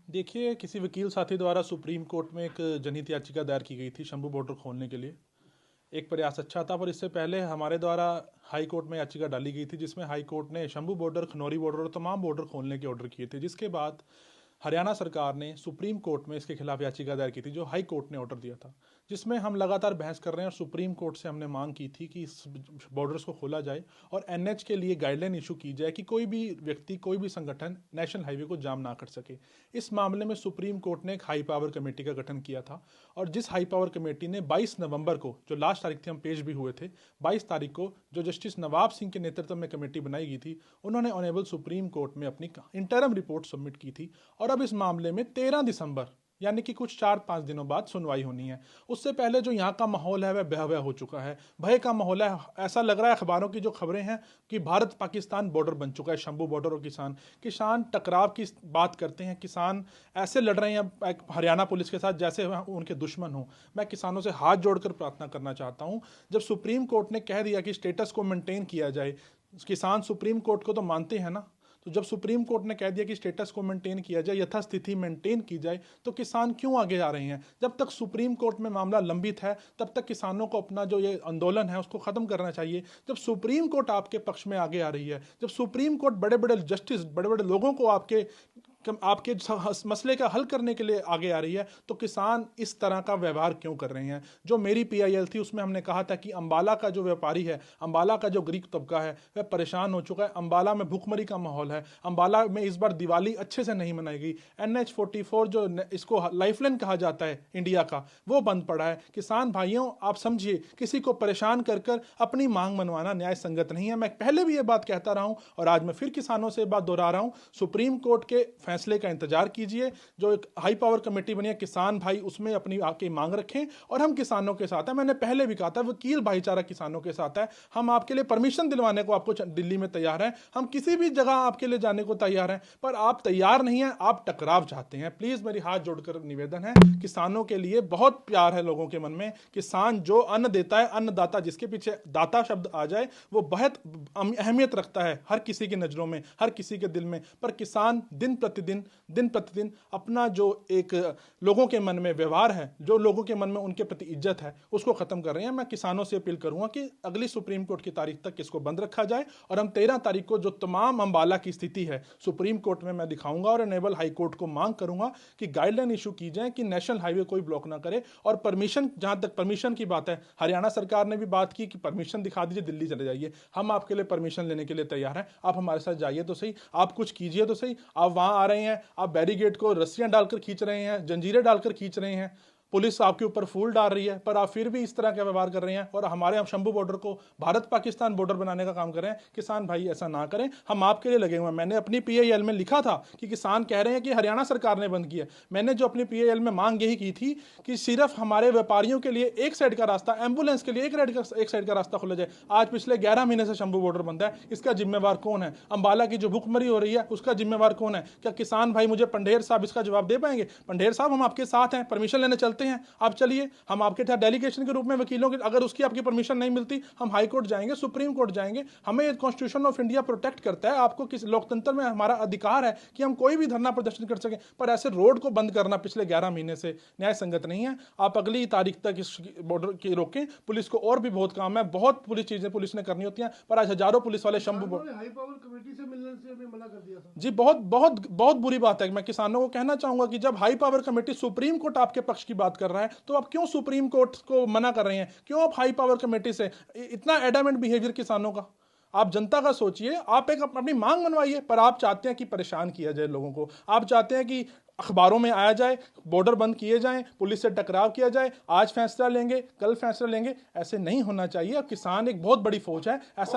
देखिए, किसी वकील साथी द्वारा सुप्रीम कोर्ट में एक जनहित याचिका दायर की गई थी शंभू बॉर्डर खोलने के लिए। एक प्रयास अच्छा था, पर इससे पहले हमारे द्वारा हाई कोर्ट में याचिका डाली गई थी, जिसमें हाई कोर्ट ने शंभू बॉर्डर, खनौरी बॉर्डर और तमाम बॉर्डर खोलने के ऑर्डर किए थे। जिसके बाद हरियाणा सरकार ने सुप्रीम कोर्ट में इसके खिलाफ याचिका दायर की थी, जो हाई कोर्ट ने ऑर्डर दिया था, जिसमें हम लगातार बहस कर रहे हैं और सुप्रीम कोर्ट से हमने मांग की थी कि इस बॉर्डर्स को खोला जाए और एनएच के लिए गाइडलाइन इशू की जाए कि कोई भी व्यक्ति, कोई भी संगठन नेशनल हाईवे को जाम ना कर सके। इस मामले में सुप्रीम कोर्ट ने एक हाई पावर कमेटी का गठन किया था, और जिस हाई पावर कमेटी ने 22 नवंबर को, जो लास्ट तारीख थी, हम पेश भी हुए थे, 22 तारीख को जो जस्टिस नवाब सिंह के नेतृत्व में कमेटी बनाई गई थी, उन्होंने ऑनरेबल सुप्रीम कोर्ट में अपनी इंटरम रिपोर्ट सबमिट की थी। और अब इस मामले में 13 दिसंबर, यानी कि कुछ 4-5 दिनों बाद सुनवाई होनी है। उससे पहले जो यहाँ का माहौल है वह भयावह हो चुका है, भय का माहौल है। ऐसा लग रहा है, अखबारों की जो खबरें हैं, कि भारत पाकिस्तान बॉर्डर बन चुका है शंभू बॉर्डर। और किसान टकराव की बात करते हैं, किसान ऐसे लड़ रहे हैं हरियाणा पुलिस के साथ जैसे उनके दुश्मन हो। मैं किसानों से हाथ जोड़कर प्रार्थना करना चाहता हूँ, जब सुप्रीम कोर्ट ने कह दिया कि स्टेटस को मेंटेन किया जाए, किसान सुप्रीम कोर्ट को तो मानते हैं ना, तो जब सुप्रीम कोर्ट ने कह दिया कि स्टेटस को मेंटेन किया जाए, यथास्थिति मेंटेन की जाए, तो किसान क्यों आगे आ रहे हैं? जब तक सुप्रीम कोर्ट में मामला लंबित है, तब तक किसानों को अपना जो ये आंदोलन है उसको खत्म करना चाहिए। जब सुप्रीम कोर्ट आपके पक्ष में आगे आ रही है, जब सुप्रीम कोर्ट बड़े बड़े जस्टिस, बड़े बड़े लोगों को आपके मसले का हल करने के लिए आगे आ रही है, तो किसान इस तरह का व्यवहार क्यों कर रहे हैं? जो मेरी पीआईएल थी, उसमें हमने कहा था कि अंबाला का जो व्यापारी है, अंबाला का जो ग्रीक तबका है, वह परेशान हो चुका है। अंबाला में भूखमरी का माहौल है। अंबाला में इस बार दिवाली अच्छे से नहीं मनाई गई। NH-44 जो इसको लाइफलाइन कहा जाता है इंडिया का, वो बंद पड़ा है। किसान भाइयों, आप समझिए, किसी को परेशान कर कर अपनी मांग मनवाना न्याय संगत नहीं है। मैं पहले भी ये बात कहता रहा हूं और आज मैं फिर किसानों से बात दोहरा रहा हूं, सुप्रीम कोर्ट के फैसले का इंतजार कीजिए। जो एक हाई पावर कमेटी बनी है, किसान भाई उसमें अपनी आके मांग रखें और हम किसानों के साथ हैं। मैंने पहले भी कहा था, वकील भाईचारा किसानों के साथ है। हम आपके लिए परमिशन दिलवाने को आपको दिल्ली में तैयार हैं, हम किसी भी जगह आपके लिए जाने को तैयार हैं, पर आप तैयार नहीं हैं, आप टकराव चाहते हैं। प्लीज मेरी हाथ जोड़कर निवेदन है, किसानों के लिए बहुत प्यार है लोगों के मन में। किसान जो अन्न देता है, अन्नदाता, जिसके पीछे दाता शब्द आ जाए, वो बहुत अहमियत रखता है हर किसी की नजरों में, हर किसी के दिल में। पर किसान दिन प्रतिदिन अपना जो एक लोगों के मन में व्यवहार है, जो लोगों के मन में उनके प्रति इज्जत है, उसको खत्म कर रहे हैं। मैं किसानों से अपील करूंगा कि अगली सुप्रीम कोर्ट की तारीख तक इसको बंद रखा जाए और हम 13 तारीख को जो तमाम अंबाला की स्थिति है सुप्रीम कोर्ट में मैं दिखाऊंगा और इनेबल हाई कोर्ट को मांग करूंगा कि गाइडलाइन इशू की जाए कि नेशनल हाईवे कोई ब्लॉक ना करे। और परमिशन, जहां तक परमिशन की बात है, हरियाणा सरकार ने भी बात की कि परमिशन दिखा दीजिए, दिल्ली चले जाइए। हम आपके लिए परमिशन लेने के लिए तैयार हैं, आप हमारे साथ जाइए तो सही, आप कुछ कीजिए तो सही। आप वहां आ रहे हैं, आप बैरिकेड को रस्सियां डालकर खींच रहे हैं, जंजीरें डालकर खींच रहे हैं, पुलिस आपके ऊपर फूल डाल रही है, पर आप फिर भी इस तरह का व्यवहार कर रहे हैं और हमारे हम शंभू बॉर्डर को भारत पाकिस्तान बॉर्डर बनाने का काम कर रहे हैं। किसान भाई ऐसा ना करें, हम आपके लिए लगे हुए हैं। मैंने अपनी पीआईएल में लिखा था कि किसान कह रहे हैं कि हरियाणा सरकार ने बंद किया। मैंने जो अपनी पीआईएल में मांग यही की थी कि सिर्फ हमारे व्यापारियों के लिए एक साइड का रास्ता, एम्बुलेंस के लिए एक साइड का रास्ता खोला जाए। आज पिछले 11 महीने से शंभू बॉर्डर बंद है, इसका जिम्मेवार कौन है? अंबाला की जो भूखमरी हो रही है, उसका जिम्मेवार कौन है? क्या किसान भाई मुझे पंडेर साहब इसका जवाब दे पाएंगे? पंडेर साहब, हम आपके साथ हैं, परमिशन लेने चलते हैं, आप चलिए। हम आपके साथ डेलीगेशन के रूप में वकीलों की, अगर उसकी आपकी परमिशन नहीं मिलती, हम हाई कोर्ट जाएंगे, सुप्रीम कोर्ट जाएंगे। हमें कॉन्स्टिट्यूशन ऑफ इंडिया प्रोटेक्ट करता है, आपको किस लोकतंत्र में हमारा अधिकार है कि हम कोई भी धरना प्रदर्शन कर सकें, पर ऐसे रोड को बंद करना पिछले 11 महीने से न्याय संगत नहीं है। आप अगली तारीख तक इस बॉर्डर की रोकें। पुलिस को और भी बहुत काम है, बहुत पुलिस चीजें पुलिस ने करनी होती हैं, पर आज हजारों पुलिस वाले शंभू हाई पावर कमेटी से मिलने से भी मना कर दिया था जी। बहुत बहुत बहुत बुरी बात है। मैं किसानों को कहना चाहूंगा कि जब high power committee, supreme court आपके पक्ष की बात कर रहा है, तो आप क्यों सुप्रीम कोर्ट को मना कर रहे हैं? क्यों आप हाई पावर कमेटी से इतना एडामेंट बिहेवियर किसानों का? आप जनता का सोचिए, आप एक अपनी मांग मनवाइए, पर आप चाहते हैं कि परेशान किया जाए लोगों को। आप चाहते हैं कि अखबारों में आया जाए, बॉर्डर बंद किए जाएं, पुलिस से टकराव किया जाए, आज फैसला लेंगे, कल फैसला लेंगे। ऐसे नहीं होना चाहिए। किसान एक बहुत बड़ी फौज है, ऐसा